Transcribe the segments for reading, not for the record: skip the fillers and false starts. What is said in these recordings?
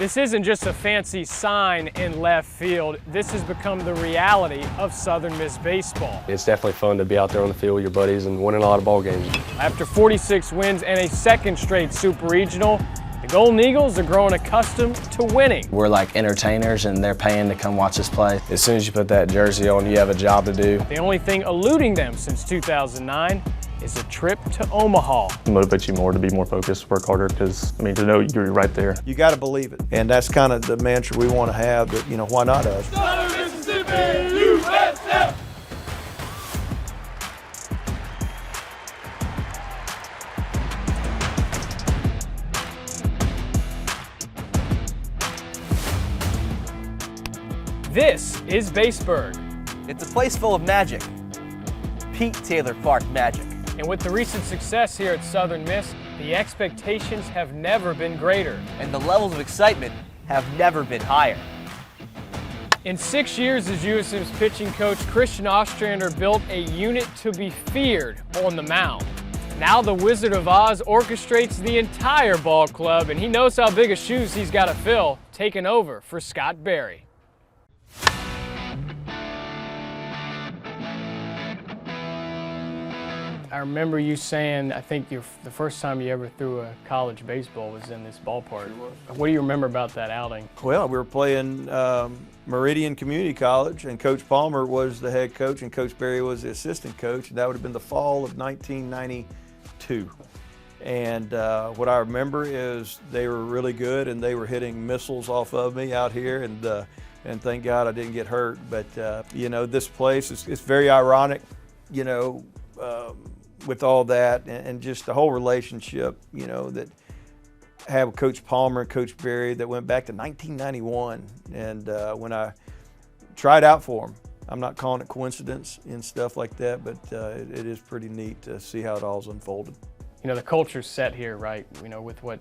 This isn't just a fancy sign in left field. This has become the reality of Southern Miss baseball. It's definitely fun to be out there on the field with your buddies and winning a lot of ball games. After 46 wins and a second straight Super Regional, the Golden Eagles are growing accustomed to winning. We're like entertainers and they're paying to come watch us play. As soon as you put that jersey on, you have a job to do. The only thing eluding them since 2009 is a trip to Omaha. It motivates you more to be more focused, work harder, because, I mean, to know you're right there. You got to believe it. And that's kind of the mantra we want to have, that, you know, why not us? Southern Mississippi, USA! This is Baseburg. It's a place full of magic. Pete Taylor Park magic. And with the recent success here at Southern Miss, the expectations have never been greater. And the levels of excitement have never been higher. In 6 years as USM's pitching coach, Christian Ostrander built a unit to be feared on the mound. Now the Wizard of Oz orchestrates the entire ball club, and he knows how big of shoes he's got to fill, taking over for Scott Berry. I remember you saying, I think the first time you ever threw a college baseball was in this ballpark. What do you remember about that outing? Well, we were playing Meridian Community College, and Coach Palmer was the head coach, and Coach Berry was the assistant coach. That would have been the fall of 1992. And what I remember is they were really good, and they were hitting missiles off of me out here, and thank God I didn't get hurt. But you know, this place it's very ironic, you know, with all that and just the whole relationship, you know, that have Coach Palmer and Coach Berry that went back to 1991. And when I tried out for them, I'm not calling it coincidence and stuff like that, but it is pretty neat to see how it all's unfolded. You know, the culture's set here, right? You know, with what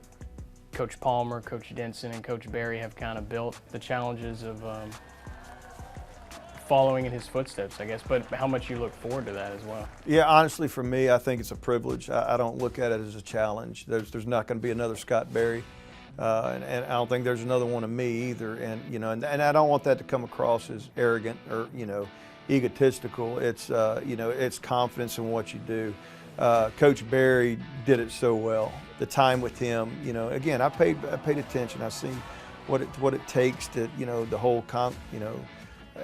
Coach Palmer, Coach Denson, and Coach Berry have kind of built, the challenges of following in his footsteps, I guess, but how much you look forward to that as well. Yeah, honestly, for me, I think it's a privilege. I don't look at it as a challenge. There's not going to be another Scott Berry, and I don't think there's another one of me either. And you know, and I don't want that to come across as arrogant or, you know, egotistical. It's you know, it's confidence in what you do. Coach Berry did it so well. The time with him, you know, again, I paid attention. I've seen what it takes to, you know, the whole you know,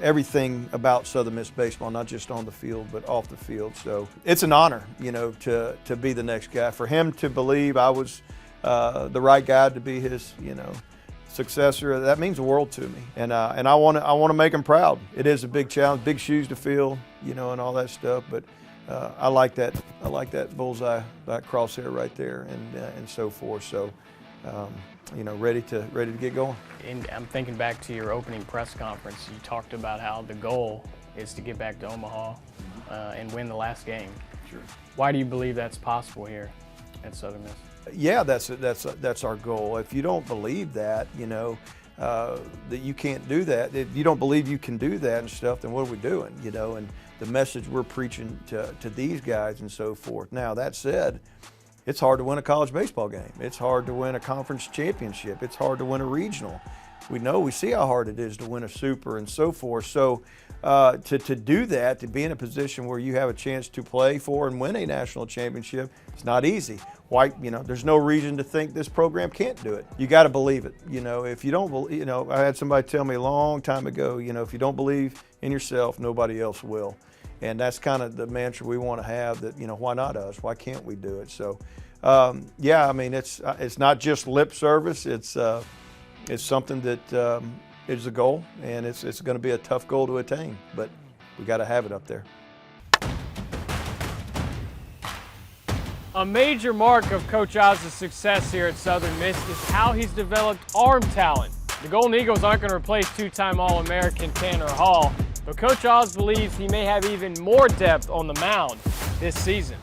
everything about Southern Miss baseball, not just on the field, but off the field. So it's an honor, you know, to be the next guy. For him to believe I was the right guy to be his, you know, successor, that means the world to me. And I want to make him proud. It is a big challenge, big shoes to fill, you know, and all that stuff. But I like that bullseye, that crosshair right there, and so forth. So. You know, ready to get going. And I'm thinking back to your opening press conference. You talked about how the goal is to get back to Omaha and win the last game. Sure. Why do you believe that's possible here at Southern Miss? Yeah, that's our goal. If you don't believe that, you know, that you can't do that, if you don't believe you can do that and stuff, then what are we doing? You know, and the message we're preaching to these guys and so forth. Now, that said, it's hard to win a college baseball game. It's hard to win a conference championship. It's hard to win a regional. We see how hard it is to win a super and so forth. So to do that, to be in a position where you have a chance to play for and win a national championship, it's not easy. Why, you know, there's no reason to think this program can't do it. You got to believe it. You know, if you don't believe, you know, I had somebody tell me a long time ago, you know, if you don't believe in yourself, nobody else will. And that's kind of the mantra we want to have, that, you know, why not us? Why can't we do it? So, yeah, I mean, it's not just lip service. It's something that is a goal, and it's going to be a tough goal to attain, but we got to have it up there. A major mark of Coach Oz's success here at Southern Miss is how he's developed arm talent. The Golden Eagles aren't going to replace two-time All-American Tanner Hall, but Coach Oz believes he may have even more depth on the mound this season.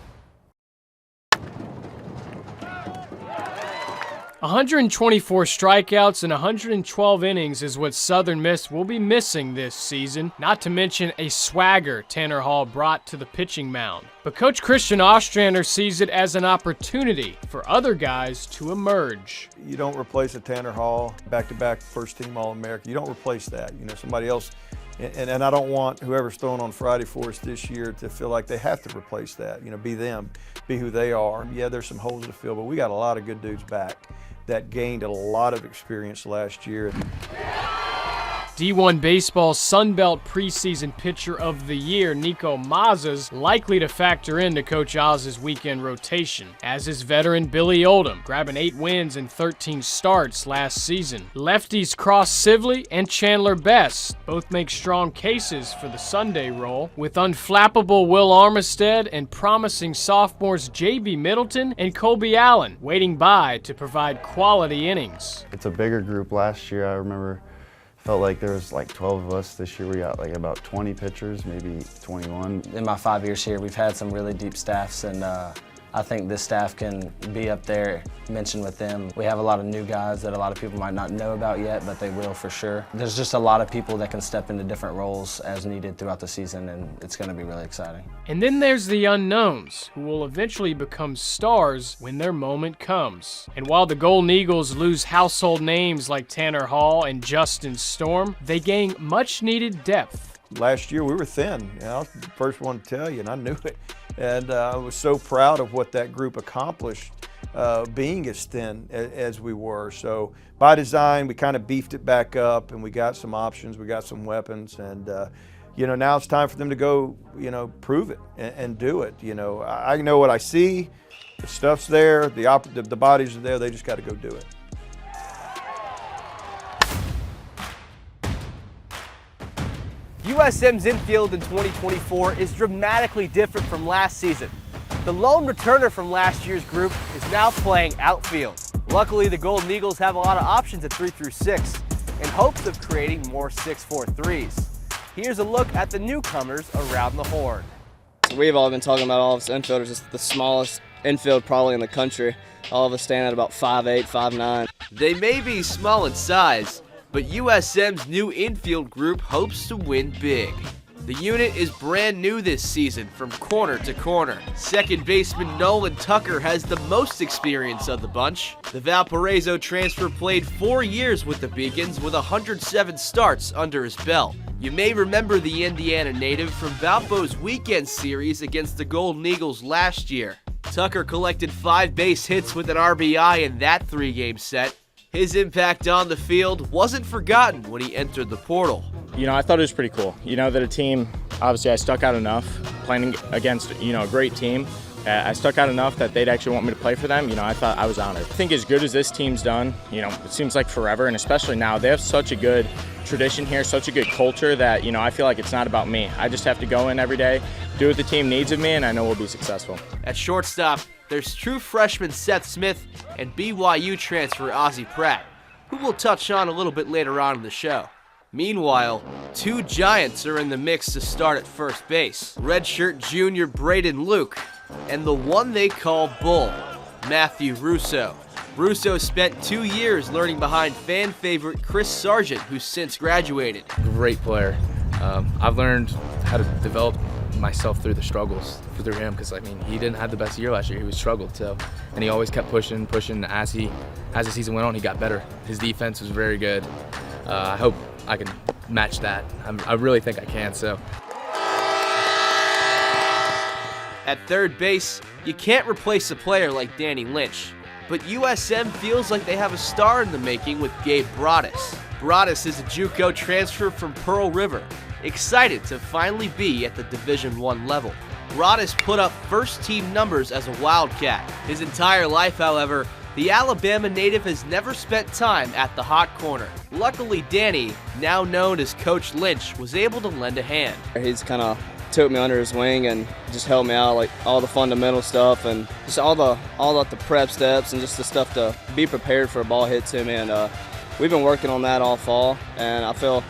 124 strikeouts and 112 innings is what Southern Miss will be missing this season, not to mention a swagger Tanner Hall brought to the pitching mound. But Coach Christian Ostrander sees it as an opportunity for other guys to emerge. You don't replace a Tanner Hall, back-to-back first-team All-American. You don't replace that. You know, somebody else, and I don't want whoever's throwing on Friday for us this year to feel like they have to replace that. You know, be them, be who they are. Yeah, there's some holes to fill, but we got a lot of good dudes back that gained a lot of experience last year. D1 Baseball's Sunbelt preseason pitcher of the year, Nico Mazza's likely to factor into Coach Oz's weekend rotation, as is veteran Billy Oldham, grabbing 8 wins and 13 starts last season. Lefties Cross Sibley and Chandler Best both make strong cases for the Sunday role, with unflappable Will Armistead and promising sophomores J.B. Middleton and Colby Allen waiting by to provide quality innings. It's a bigger group. Last year, I remember, felt like there was like 12 of us. This year we got like about 20 pitchers, maybe 21. In my 5 years here, we've had some really deep staffs, and I think this staff can be up there, mentioned with them. We have a lot of new guys that a lot of people might not know about yet, but they will for sure. There's just a lot of people that can step into different roles as needed throughout the season, and it's going to be really exciting. And then there's the unknowns, who will eventually become stars when their moment comes. And while the Golden Eagles lose household names like Tanner Hall and Justin Storm, they gain much-needed depth. Last year we were thin. You know, I was the first one to tell you, and I knew it. And I was so proud of what that group accomplished, being as thin as we were. So by design, we kind of beefed it back up, and we got some options, we got some weapons, and you know, now it's time for them to go, you know, prove it and do it. You know, I know what I see. The stuff's there. The bodies are there. They just got to go do it. USM's infield in 2024 is dramatically different from last season. The lone returner from last year's group is now playing outfield. Luckily, the Golden Eagles have a lot of options at 3 through 6 in hopes of creating more 6-4-3s. Here's a look at the newcomers around the horn. We've all been talking about all of us infielders. It's the smallest infield probably in the country. All of us stand at about 5'8", 5'9". They may be small in size, but USM's new infield group hopes to win big. The unit is brand new this season from corner to corner. Second baseman Nolan Tucker has the most experience of the bunch. The Valparaiso transfer played 4 years with the Beacons with 107 starts under his belt. You may remember the Indiana native from Valpo's weekend series against the Golden Eagles last year. Tucker collected 5 base hits with an RBI in that 3-game set. His impact on the field wasn't forgotten when he entered the portal. You know, I thought it was pretty cool. You know, that a team, obviously I stuck out enough playing against, you know, a great team. I stuck out enough that they'd actually want me to play for them. You know, I thought I was honored. I think as good as this team's done, you know, it seems like forever, and especially now, they have such a good tradition here, such a good culture that, you know, I feel like it's not about me. I just have to go in every day, do what the team needs of me, and I know we'll be successful. At shortstop, there's true freshman Seth Smith and BYU transfer Ozzie Pratt, who we'll touch on a little bit later on in the show. Meanwhile, 2 Giants are in the mix to start at first base. Redshirt junior Braden Luke and the one they call Bull, Matthew Russo. Russo spent 2 years learning behind fan favorite Chris Sargent, who's since graduated. Great player. I've learned how to develop myself through the struggles through him, because I mean, he didn't have the best year last year. He was struggled, so, and he always kept pushing. As the season went on, he got better. His defense was very good. I hope I can match that. I really think I can. So. At third base, you can't replace a player like Danny Lynch, but USM feels like they have a star in the making with Gabe Broadus. Broadus is a JUCO transfer from Pearl River, excited to finally be at the Division I level. Broadus put up first-team numbers as a Wildcat. His entire life, however, the Alabama native has never spent time at the hot corner. Luckily, Danny, now known as Coach Lynch, was able to lend a hand. He's kind of took me under his wing and just helped me out, like all the fundamental stuff and just all the prep steps and just the stuff to be prepared for a ball hit to me. And we've been working on that all fall, and I feel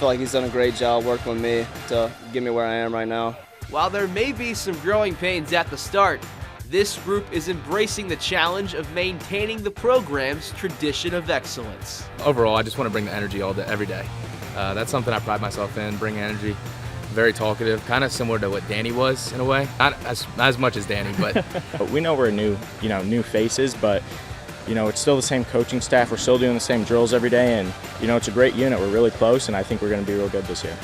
like he's done a great job working with me to get me where I am right now. While there may be some growing pains at the start, this group is embracing the challenge of maintaining the program's tradition of excellence. Overall, I just want to bring the energy all day, every day. That's something I pride myself in, bringing energy. Very talkative, kind of similar to what Danny was in a way. Not as much as Danny, but. But we know we're new faces, but it's still the same coaching staff. We're still doing the same drills every day, and it's a great unit. We're really close, and I think we're going to be real good this year.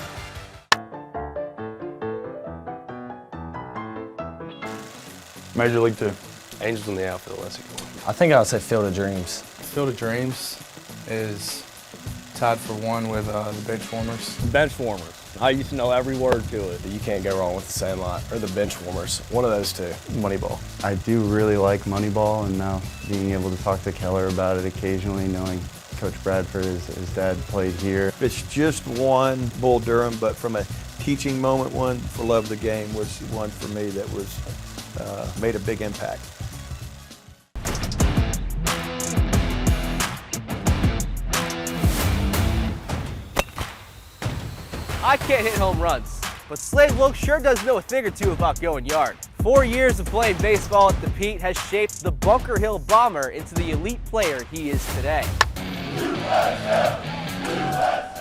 Major League 2. Angels in the outfield, that's a good one. I think I would say Field of Dreams. Field of Dreams is tied for one with the bench warmers. Bench warmers. I used to know every word to it. You can't go wrong with the Sandlot or the bench warmers. One of those two. Moneyball. I do really like Moneyball, and now being able to talk to Keller about it occasionally, knowing Coach Bradford, his dad played here. It's just one Bull Durham, but from a teaching moment, one for love of the game was one for me that was made a big impact. I can't hit home runs, but Slade Wilkes sure does know a thing or two about going yard. 4 years of playing baseball at the Pete has shaped the Bunker Hill Bomber into the elite player he is today.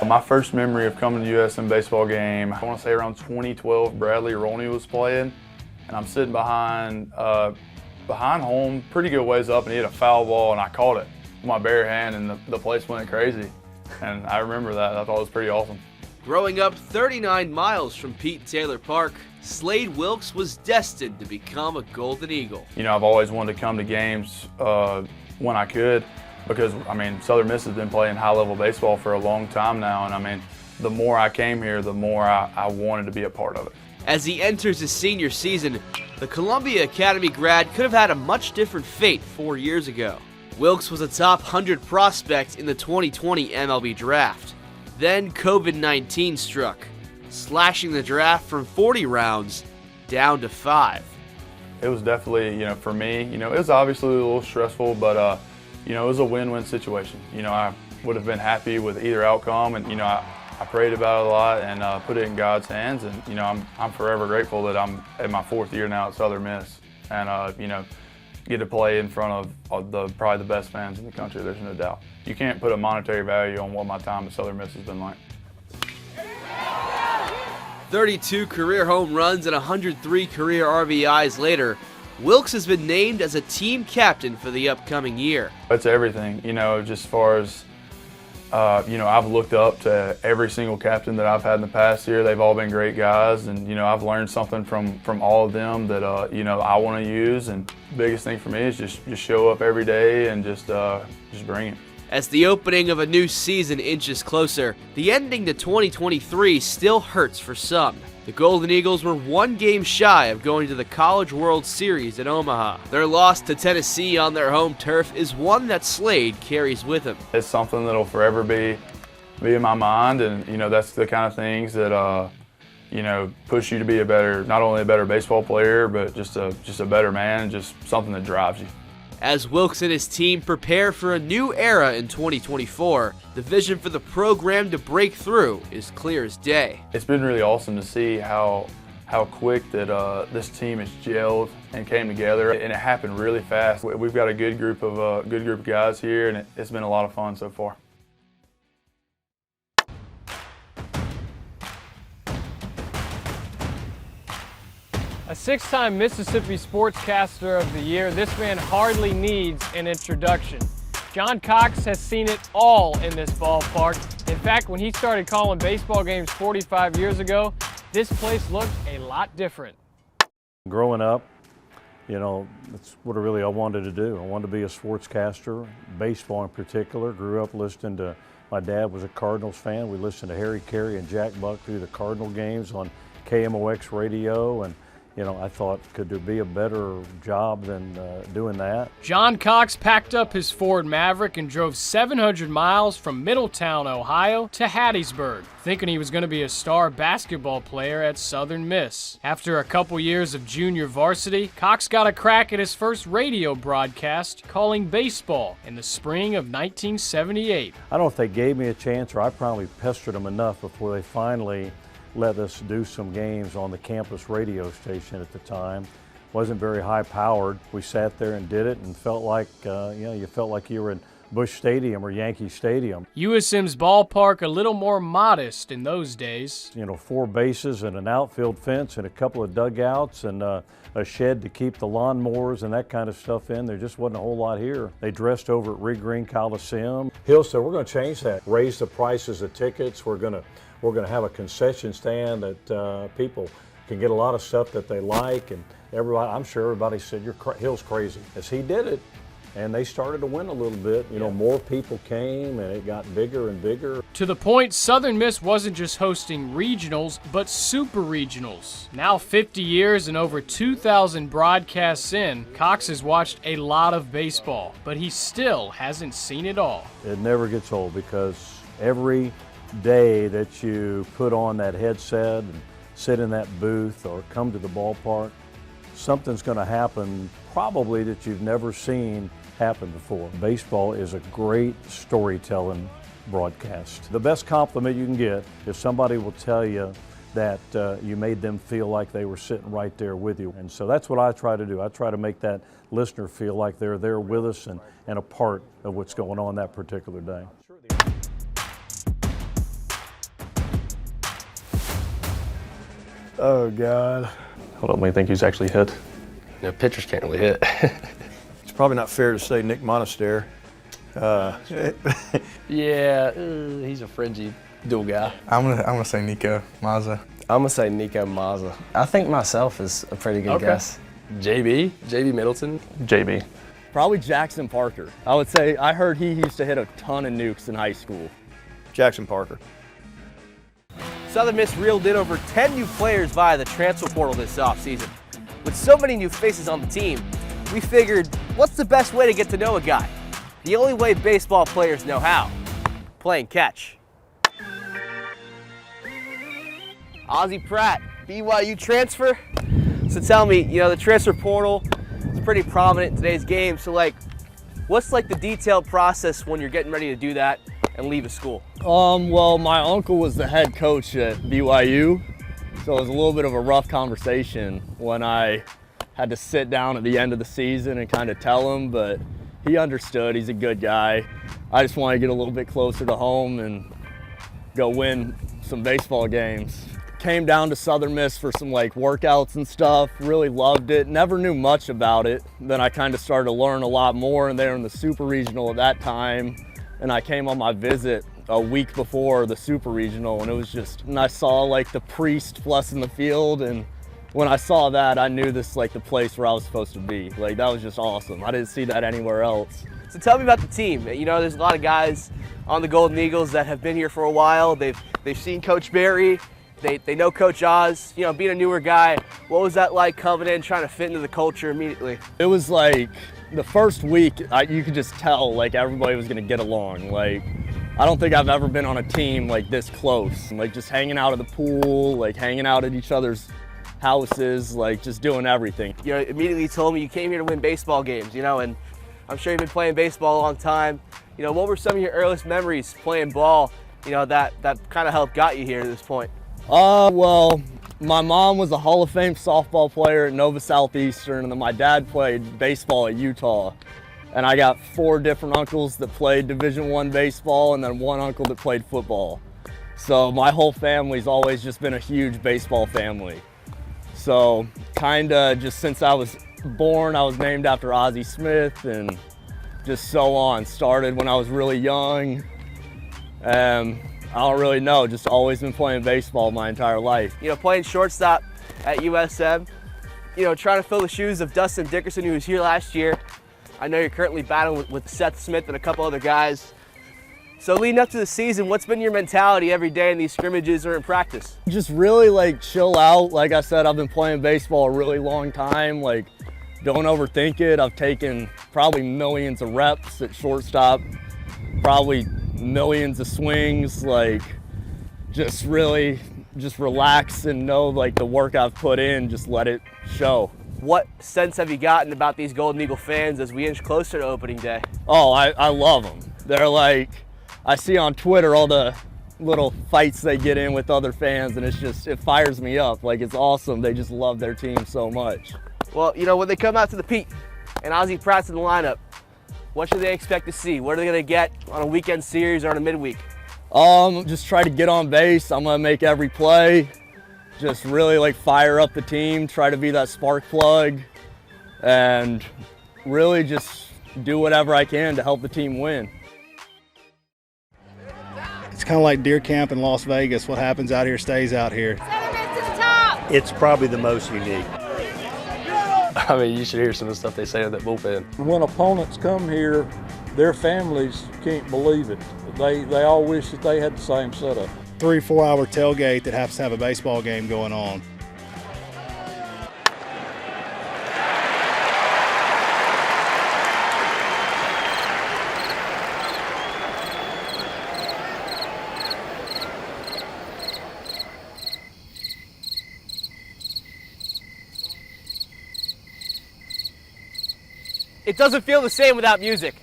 My first memory of coming to USM baseball game, I want to say around 2012, Bradley Roney was playing, and I'm sitting behind home, pretty good ways up, and he hit a foul ball, and I caught it with my bare hand, and the place went crazy. And I remember that. I thought it was pretty awesome. Growing up 39 miles from Pete Taylor Park, Slade Wilkes was destined to become a Golden Eagle. I've always wanted to come to games when I could, because, Southern Miss has been playing high-level baseball for a long time now, and, the more I came here, the more I wanted to be a part of it. As he enters his senior season, the Columbia Academy grad could have had a much different fate 4 years ago. Wilkes was a top 100 prospect in the 2020 MLB draft. Then COVID-19 struck, slashing the draft from 40 rounds down to 5. It was definitely, for me, it was obviously a little stressful, but, it was a win-win situation. I would have been happy with either outcome, and, I prayed about it a lot and put it in God's hands, and, I'm forever grateful that I'm in my 4th year now at Southern Miss, and, get to play in front of probably the best fans in the country, there's no doubt. You can't put a monetary value on what my time at Southern Miss has been like. 32 career home runs and 103 career RBIs later, Wilkes has been named as a team captain for the upcoming year. It's everything, just as far as, I've looked up to every single captain that I've had in the past year. They've all been great guys, and, I've learned something from all of them that, I want to use. And the biggest thing for me is just show up every day and just bring it. As the opening of a new season inches closer, the ending to 2023 still hurts for some. The Golden Eagles were 1 game shy of going to the College World Series in Omaha. Their loss to Tennessee on their home turf is one that Slade carries with him. It's something that'll forever be in my mind, and that's the kind of things that push you to be not only a better baseball player, but just a better man, just something that drives you. As Wilkes and his team prepare for a new era in 2024, the vision for the program to break through is clear as day. It's been really awesome to see how quick that this team has gelled and came together, and it happened really fast. We've got a good group of guys here, and it's been a lot of fun so far. A 6-time Mississippi Sportscaster of the Year, this man hardly needs an introduction. John Cox has seen it all in this ballpark. In fact, when he started calling baseball games 45 years ago, this place looked a lot different. Growing up, that's what I wanted to do. I wanted to be a sportscaster, baseball in particular. Grew up listening to, my dad was a Cardinals fan. We listened to Harry Carey and Jack Buck through the Cardinal games on KMOX radio, and I thought, could there be a better job than doing that? John Cox packed up his Ford Maverick and drove 700 miles from Middletown, Ohio to Hattiesburg, thinking he was going to be a star basketball player at Southern Miss. After a couple years of junior varsity, Cox got a crack at his first radio broadcast calling baseball in the spring of 1978. I don't know if they gave me a chance, or I probably pestered them enough before they finally let us do some games on the campus radio station at the time. wasn't very high powered. We sat there and did it and felt like, you felt like you were in Busch Stadium or Yankee Stadium. USM's ballpark a little more modest in those days. 4 bases and an outfield fence and a couple of dugouts and a shed to keep the lawnmowers and that kind of stuff in. There just wasn't a whole lot here. They dressed over at Red Green Coliseum. Hill said, we're going to change that, raise the prices of tickets. We're going to have a concession stand that people can get a lot of stuff that they like. And everybody, I'm sure everybody said, Hill's crazy. As he did it, and they started to win a little bit. More people came and it got bigger and bigger. To the point, Southern Miss wasn't just hosting regionals, but super regionals. Now 50 years and over 2,000 broadcasts in, Cox has watched a lot of baseball, but he still hasn't seen it all. It never gets old because every day that you put on that headset and sit in that booth or come to the ballpark, something's going to happen probably that you've never seen happen before. Baseball is a great storytelling broadcast. The best compliment you can get is somebody will tell you that you made them feel like they were sitting right there with you. And so that's what I try to do. I try to make that listener feel like they're there with us and a part of what's going on that particular day. Oh, God. Hold on, let me think who's actually hit. Pitchers can't really hit. It's probably not fair to say Nick Monaster. Yeah, he's a fringy dual guy. I'm gonna say Nico Mazza. I'm gonna say Nico Mazza. I think myself is a pretty good guess. JB Middleton. JB. Probably Jackson Parker. I would say, I heard he used to hit a ton of nukes in high school. Jackson Parker. Southern Miss reeled in over 10 new players via the transfer portal this offseason. With so many new faces on the team, we figured, what's the best way to get to know a guy? The only way baseball players know how, playing catch. Ozzie Pratt, BYU transfer. So tell me, the transfer portal is pretty prominent in today's game. So what's the detailed process when you're getting ready to do that and leave a school? Well, my uncle was the head coach at BYU, so it was a little bit of a rough conversation when I had to sit down at the end of the season and kind of tell him, but he understood. He's a good guy. I just want to get a little bit closer to home and go win some baseball games. Came down to Southern Miss for some workouts and stuff, really loved it, never knew much about it. Then I kind of started to learn a lot more, and they were in the super regional at that time, and I came on my visit a week before the super regional, and it was just, and I saw the priest blessing the field, and when I saw that, I knew this the place where I was supposed to be. That was just awesome. I didn't see that anywhere else. So tell me about the team. There's a lot of guys on the Golden Eagles that have been here for a while. They've seen Coach Barry. They know Coach Oz. Being a newer guy, what was that like coming in, trying to fit into the culture immediately? It was the first week, you could just tell everybody was gonna get along. I don't think I've ever been on a team this close. Just hanging out at the pool, hanging out at each other's houses, just doing everything. Immediately told me you came here to win baseball games, and I'm sure you've been playing baseball a long time. What were some of your earliest memories playing ball, that kind of helped got you here to this point? Well, my mom was a Hall of Fame softball player at Nova Southeastern, and then my dad played baseball at Utah. And I got 4 different uncles that played Division I baseball, and then 1 uncle that played football. So my whole family's always just been a huge baseball family. So kinda just since I was born, I was named after Ozzie Smith, and just so on. Started when I was really young. I don't really know, just always been playing baseball my entire life. Playing shortstop at USM, trying to fill the shoes of Dustin Dickerson, who was here last year. I know you're currently battling with Seth Smith and a couple other guys. So leading up to the season, what's been your mentality every day in these scrimmages or in practice? Just really chill out. Like I said, I've been playing baseball a really long time. Don't overthink it. I've taken probably millions of reps at shortstop, probably millions of swings. Just really relax and know the work I've put in, just let it show. What sense have you gotten about these Golden Eagle fans as we inch closer to opening day? Oh, I love them. They're I see on Twitter all the little fights they get in with other fans, and it fires me up. It's awesome. They just love their team so much. Well, you know, when they come out to the Pete and Ozzie Pratt's in the lineup, what should they expect to see? What are they going to get on a weekend series or on a midweek? Just try to get on base. I'm gonna make every play. Just really like fire up the team, try to be that spark plug, and really just do whatever I can to help the team win. It's kind of like deer camp in Las Vegas. What happens out here stays out here. It's probably the most unique. I mean, you should hear some of the stuff they say in that bullpen. When opponents come here, their families can't believe it. They all wish that they had the same setup. 3-4 hour tailgate that has to have a baseball game going on. It doesn't feel the same without music.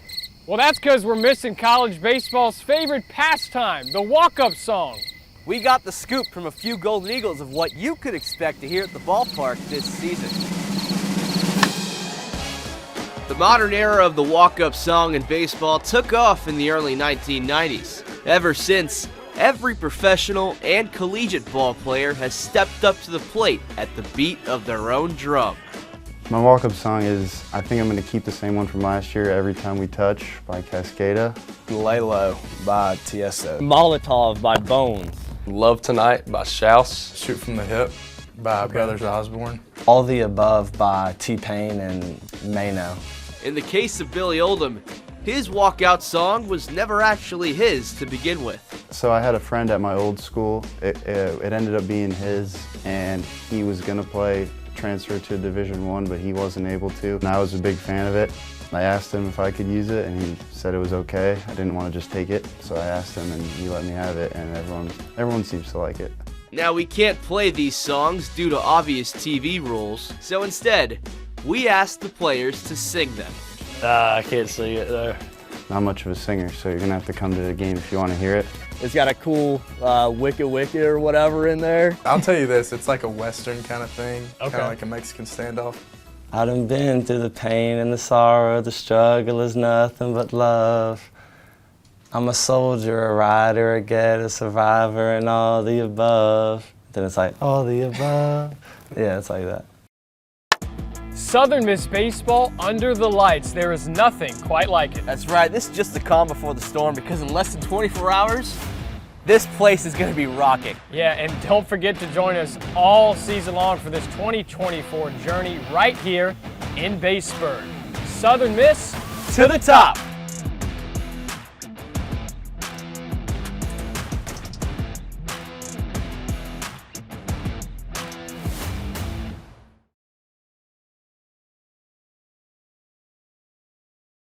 Well, that's because we're missing college baseball's favorite pastime, the walk-up song. We got the scoop from a few Golden Eagles of what you could expect to hear at the ballpark this season. The modern era of the walk-up song in baseball took off in the early 1990s. Ever since, every professional and collegiate ball player has stepped up to the plate at the beat of their own drum. My walk-up song is, I think I'm going to keep the same one from last year, Every Time We Touch by Cascada. Lay Low by Tiesto. Molotov by Bones. Love Tonight by Shouse. Shoot from the Hip by Brothers Osborne. All the Above by T-Pain and Mano. In the case of Billy Oldham, his walkout song was never actually his to begin with. So I had a friend at my old school. It ended up being his, and he was going to transfer to Division I, but he wasn't able to. And I was a big fan of it. I asked him if I could use it, and he said it was okay. I didn't want to just take it, so I asked him, and he let me have it, and everyone seems to like it. Now, we can't play these songs due to obvious TV rules, so instead, we asked the players to sing them. I can't sing it though. Not much of a singer, so you're going to have to come to the game if you want to hear it. It's got a cool Wicca Wicca or whatever in there. I'll tell you this, it's like a Western kind of thing, Okay. kind of like a Mexican standoff. I done been through the pain and the sorrow, the struggle is nothing but love. I'm a soldier, a rider, a getter, a survivor, and all the above. Then it's like, all the above. Yeah, it's like that. Southern Miss baseball under the lights. There is nothing quite like it. That's right, this is just the calm before the storm, because in less than 24 hours, this place is going to be rocking. Yeah, and don't forget to join us all season long for this 2024 journey right here in Baseburg. Southern Miss to the top.